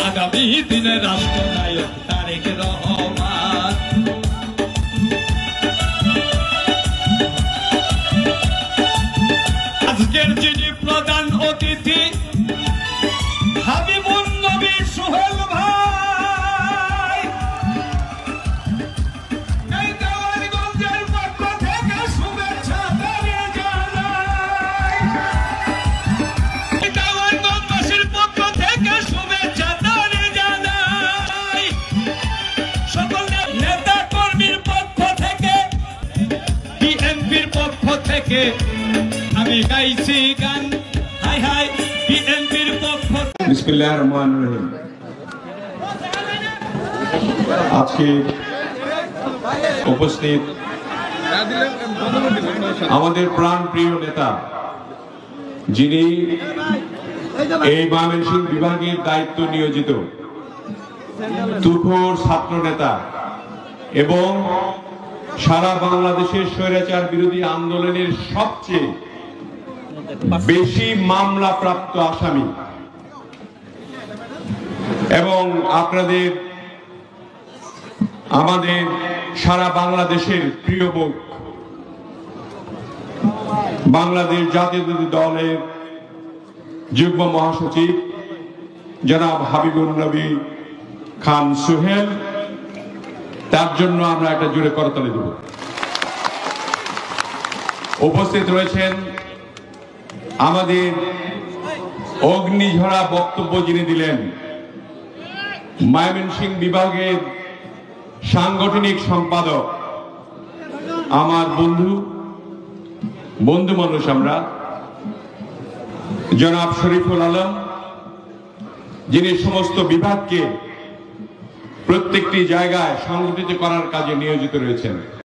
আগামী দিনের রাষ্ট্রনায়ক তারেক রহমান। আজকের যিনি প্রধান অতিথি হাবিবুন নবী সোহেল ভাই, এই দেওয়ানগঞ্জের পক্ষ থেকে শুভেচ্ছা জানিয়ে জানাই, এই দেওয়ানগঞ্জবাসীর পক্ষ থেকে শুভেচ্ছা জানিয়ে জানাই, সকল নেতা কর্মীর পক্ষ থেকে, বিএনপির পক্ষ থেকে আমি গাইছি গান হাই হাই বিএনপির পক্ষ। বিসমিল্লাহির রহমানির রহিম। আজকে উপস্থিত আমাদের প্রাণপ্রিয় নেতা, যিনি এই ময়মনসিংহ বিভাগের দায়িত্ব নিয়োজিত তুখোর ছাত্র নেতা এবং সারা বাংলাদেশের স্বৈরাচার বিরোধী আন্দোলনের সবচেয়ে বেশি মামলা প্রাপ্ত আসামি এবং আমাদের সারা বাংলাদেশের প্রিয় মুখ, বাংলাদেশ জাতীয়তাবাদী দলের যুগ্ম মহাসচিব জনাব হাবিবুন নবী খান সোহেল, তার জন্য আমরা একটা জোরে করতালি দেব। উপস্থিত রয়েছেন আমাদের অগ্নিঝরা বক্তব্য যিনি দিলেন ময়মনসিংহ বিভাগের সাংগঠনিক সম্পাদক, আমার বন্ধু মানুষ আমরা, জনাব শরীফুল আলম, যিনি সমস্ত বিভাগকে প্রত্যেকটি জায়গায় সংগঠিত করার কাজে নিয়োজিত রয়েছেন।